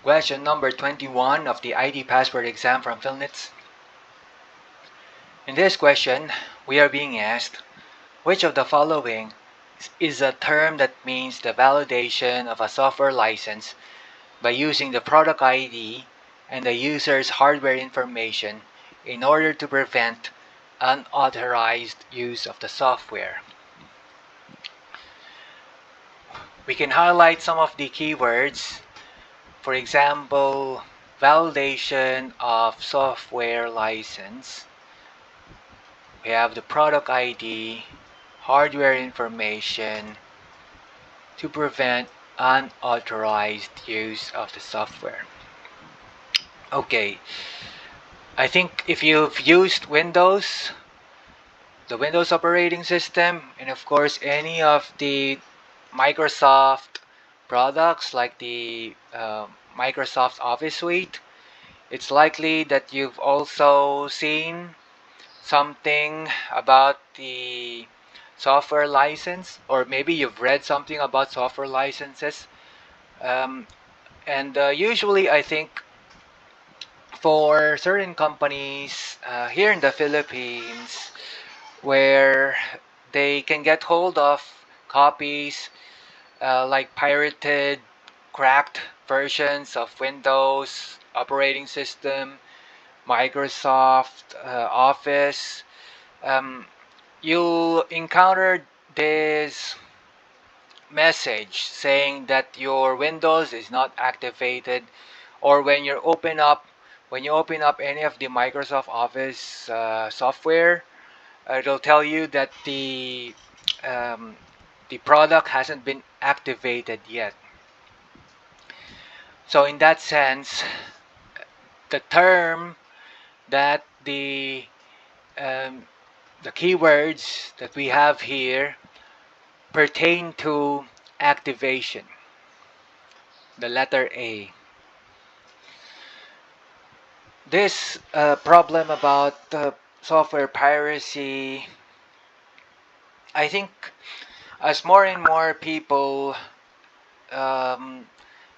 Question number 21 of the ID password exam from PhilNITS. In this question, we are being asked, which of the following is a term that means the validation of a software license by using the product ID and the user's hardware information in order to prevent unauthorized use of the software? We can highlight some of the keywords. For example, validation of software license. We have the product ID, hardware information to prevent unauthorized use of the software. Okay, I think if you've used Windows, the Windows operating system, and of course any of the Microsoft products like the Microsoft Office Suite, it's likely that you've also seen something about the software license, or maybe you've read something about software licenses. And usually I think for certain companies here in the Philippines where they can get hold of copies like pirated, cracked versions of Windows operating system, Microsoft Office, you'll encounter this message saying that your Windows is not activated, or when you open up any of the Microsoft Office software, it'll tell you that the product hasn't been activated yet. So in that sense, the term that the keywords that we have here pertain to activation, the letter A. This problem about software piracy, I think as more and more people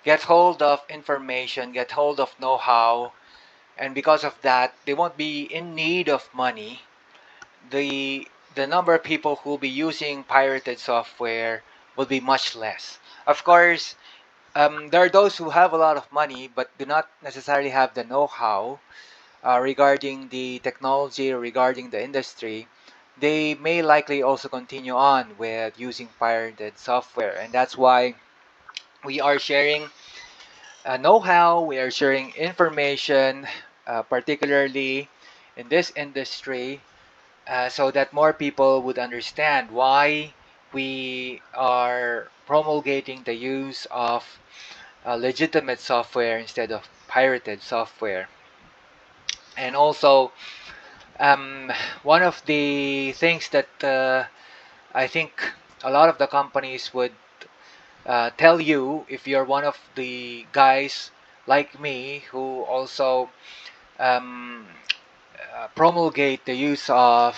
get hold of information, get hold of know-how, and because of that, they won't be in need of money, the number of people who will be using pirated software will be much less. Of course, there are those who have a lot of money but do not necessarily have the know-how regarding the technology, regarding the industry. They may likely also continue on with using pirated software, and that's why we are sharing know-how, we are sharing information, particularly in this industry, so that more people would understand why we are promulgating the use of legitimate software instead of pirated software. And also, one of the things that I think a lot of the companies would tell you, if you're one of the guys like me who also um, promulgate the use of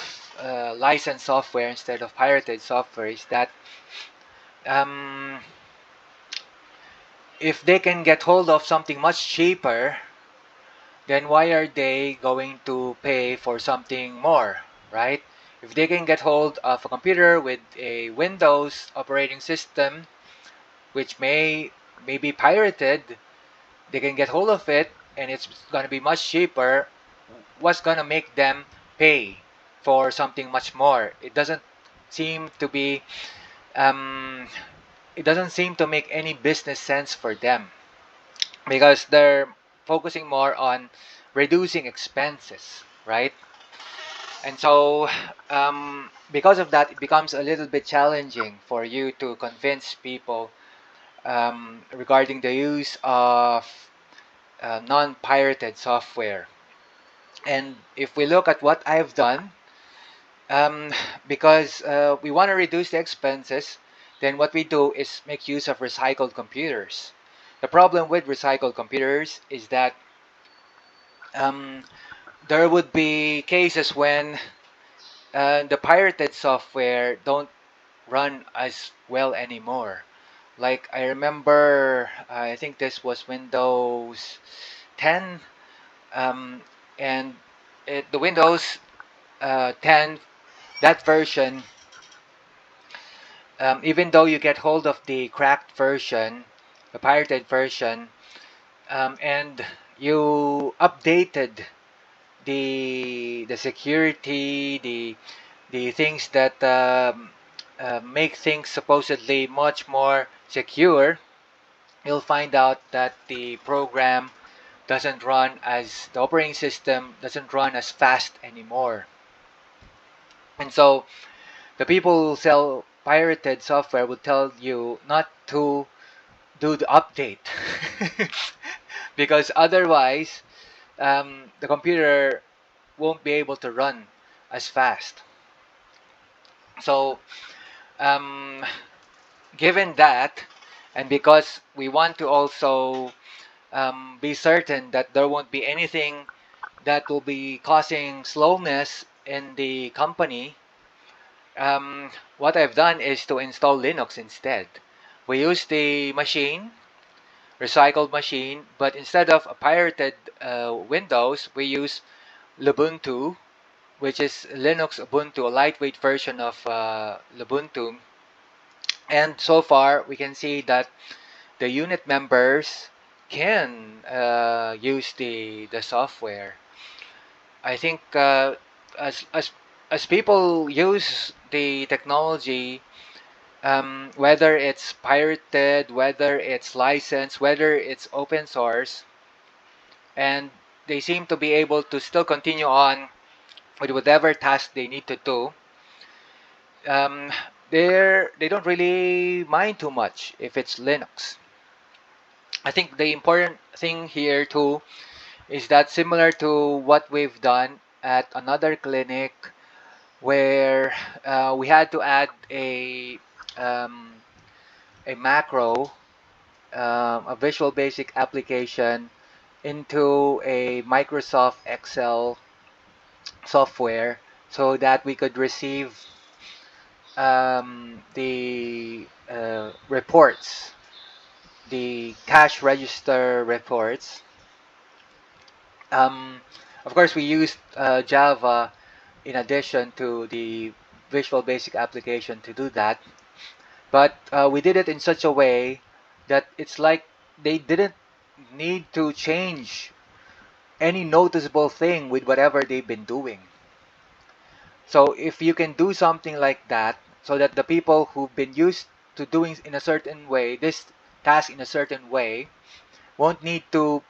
licensed software instead of pirated software, is that um, if they can get hold of something much cheaper, then why are they going to pay for something more, right? If they can get hold of a computer with a Windows operating system, which may be pirated, they can get hold of it and it's going to be much cheaper. What's going to make them pay for something much more? It doesn't seem to be um, it doesn't seem to make any business sense for them, because they're focusing more on reducing expenses, right? And so because of that, it becomes a little bit challenging for you to convince people regarding the use of non-pirated software. And if we look at what I've done, um, because we want to reduce the expenses, then what we do is make use of recycled computers. The problem with recycled computers is that um, there would be cases when the pirated software don't run as well anymore. Like I remember, I think this was Windows 10, um, and the Windows 10, that version, even though you get hold of the cracked version, the pirated version, and you updated the security, the things that make things supposedly much more secure, you'll find out that the program doesn't run as the operating system doesn't run as fast anymore. And so the people who sell pirated software will tell you not to do the update because otherwise the computer won't be able to run as fast. So um, given that, and because we want to also be certain that there won't be anything that will be causing slowness in the company, what I've done is to install Linux instead. We use the machine, recycled machine, but instead of a pirated Windows, we use Lubuntu, which is Linux Ubuntu, a lightweight version of Lubuntu. And so far, we can see that the unit members can use the software. I think as people use the technology, whether it's pirated, whether it's licensed, whether it's open source, and they seem to be able to still continue on with whatever task they need to do. Um, they don't really mind too much if it's Linux. I think the important thing here too is that similar to what we've done at another clinic where we had to add um, a macro, a Visual Basic application into a Microsoft Excel software so that we could receive the reports, the cash register reports. Um, of course, we used Java in addition to the Visual Basic application to do that, but we did it in such a way that it's like they didn't need to change any noticeable thing with whatever they've been doing. So if you can do something like that, so that the people who've been used to doing in a certain way, this task in a certain way, won't need to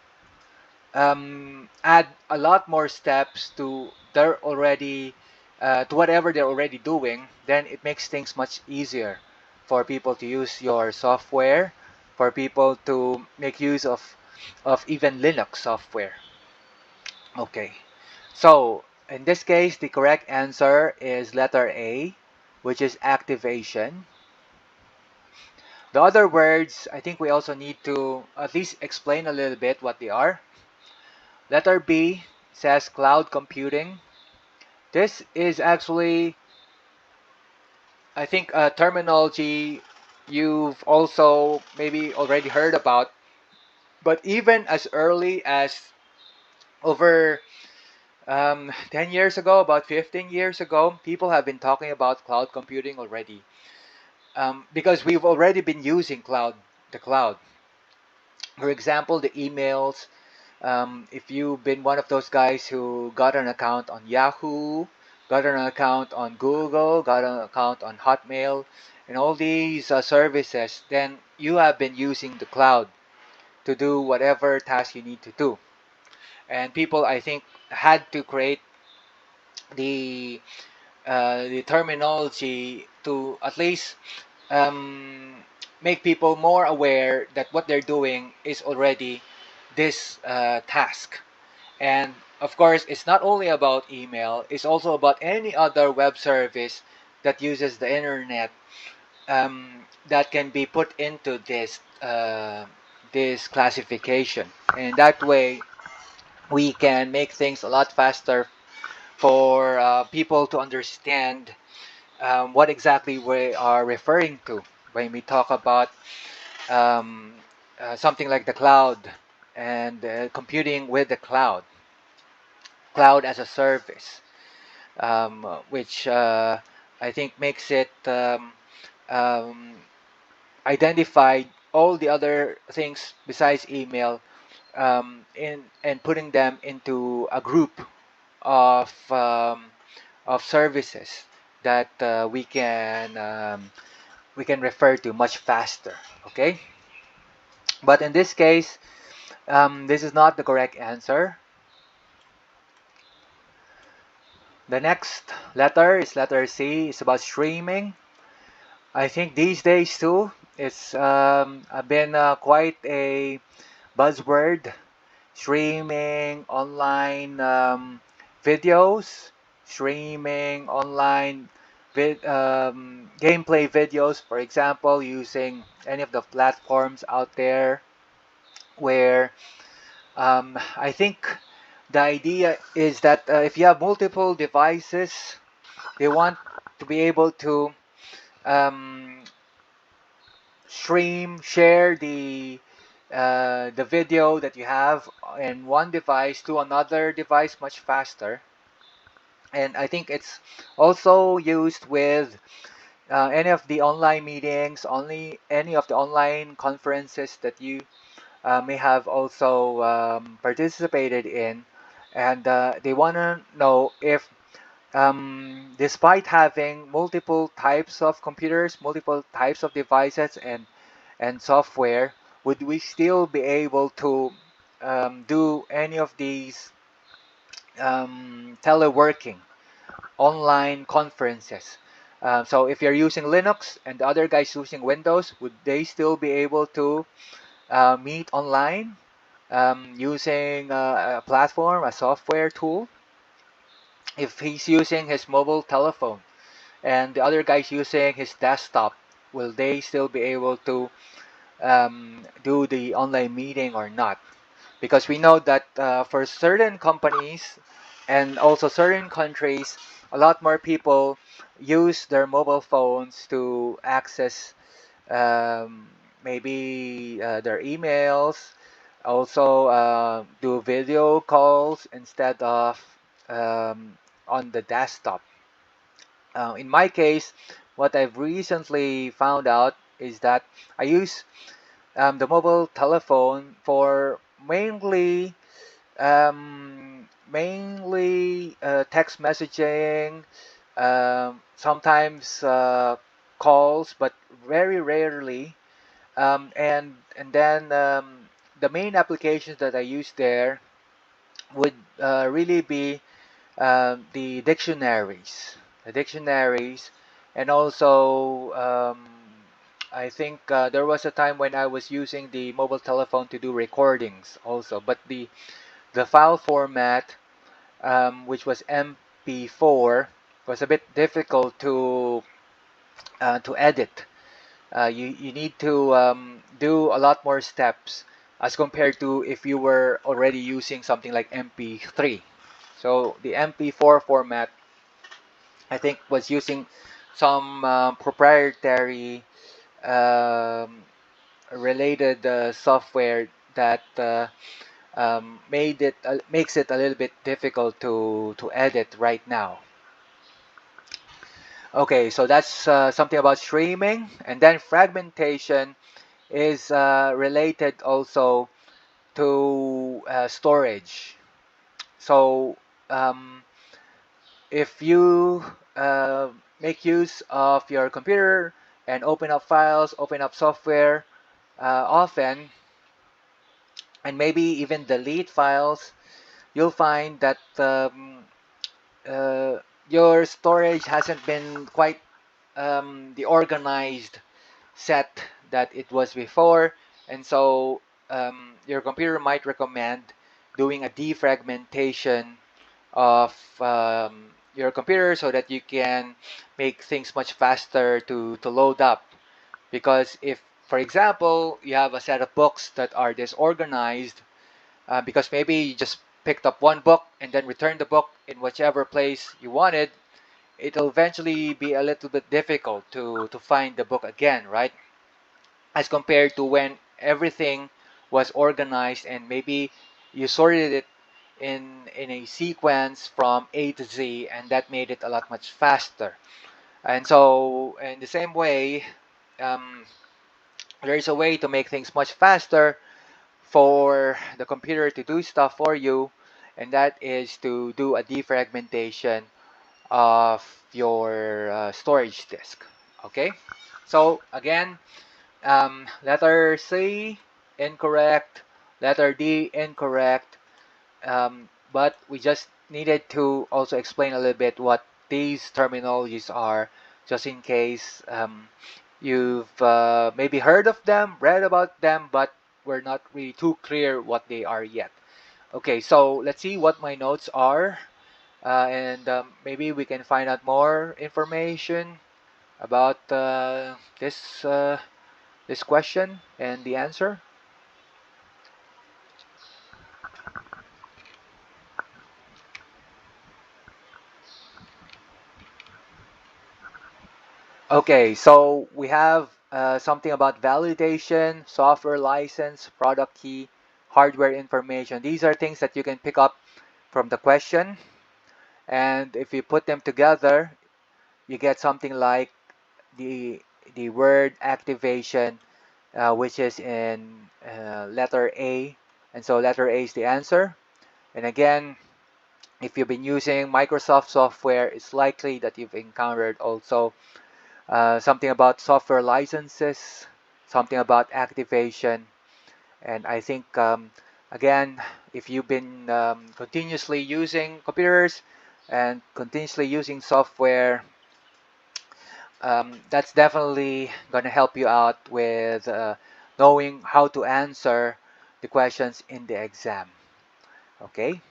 add a lot more steps to their already to whatever they're already doing, then it makes things much easier for people to use your software, for people to make use of even Linux software. Okay, so in this case, the correct answer is letter A, which is activation. The other words, I think we also need to at least explain a little bit what they are. Letter B says cloud computing. This is actually, I think, a terminology you've also maybe already heard about. But even as early as over 10 years ago, about 15 years ago, people have been talking about cloud computing already. Because we've already been using the cloud. For example, the emails. If you've been one of those guys who got an account on Yahoo, got an account on Google, got an account on Hotmail, and all these services, then you have been using the cloud to do whatever task you need to do. And people, I think, had to create the the terminology to at least make people more aware that what they're doing is already this task. And of course, it's not only about email, it's also about any other web service that uses the internet that can be put into this classification. And that way, we can make things a lot faster for people to understand what exactly we are referring to when we talk about um, something like the cloud and computing with the cloud as a service, which I think makes it um, identify all the other things besides email, in and putting them into a group of services that we can refer to much faster. Okay, but in this case, this is not the correct answer. The next letter is letter C. It's about streaming. I think these days too, it's been quite a buzzword. Streaming online videos, streaming online gameplay videos, for example, using any of the platforms out there where I think the idea is that if you have multiple devices, they want to be able to um, share the video that you have in one device to another device much faster. And I think it's also used with any of the online meetings, only any of the online conferences that you may have also participated in. And they want to know if, despite having multiple types of computers, multiple types of devices, and software, would we still be able to do any of these teleworking, online conferences? So if you're using Linux and the other guy's using Windows, would they still be able to meet online using a platform, a software tool? If he's using his mobile telephone and the other guy's using his desktop, will they still be able to do the online meeting or not? Because we know that for certain companies and also certain countries, a lot more people use their mobile phones to access um, maybe their emails, also do video calls instead of on the desktop. In my case, what I've recently found out is that I use the mobile telephone for mainly text messaging, sometimes calls, but very rarely. And then the main applications that I use there would really be the dictionaries, and also I think there was a time when I was using the mobile telephone to do recordings also, but the file format, which was MP4, was a bit difficult to edit. You need to do a lot more steps as compared to if you were already using something like MP3. So the MP4 format, I think, was using some proprietary um, related software that makes it a little bit difficult to edit right now. Okay, so that's something about streaming, and then fragmentation is related also to storage. So um, if you make use of your computer and open up files, open up software often, and maybe even delete files, you'll find that uh, your storage hasn't been quite the organized set that it was before, and so your computer might recommend doing a defragmentation of your computer so that you can make things much faster to load up. Because if, for example, you have a set of books that are disorganized, because maybe you just picked up one book and then returned the book in whichever place you wanted, it'll eventually be a little bit difficult to find the book again, right? as compared to when everything was organized and maybe you sorted it in a sequence from A to Z, and that made it a lot much faster. And so in the same way, um, there is a way to make things much faster for the computer to do stuff for you, and that is to do a defragmentation of your storage disk. Okay, so again, letter C incorrect, letter D incorrect, but we just needed to also explain a little bit what these terminologies are, just in case you've maybe heard of them, read about them, but we're not really too clear what they are yet. Okay, so let's see what my notes are, and maybe we can find out more information about this question and the answer. Okay, so we have something about validation, software license, product key, hardware information. These are things that you can pick up from the question, and if you put them together, you get something like the the word activation, which is in letter A, and so letter A is the answer. And again, if you've been using Microsoft software, it's likely that you've encountered also something about software licenses, something about activation, and I think again, if you've been continuously using computers and continuously using software, that's definitely going to help you out with knowing how to answer the questions in the exam. Okay.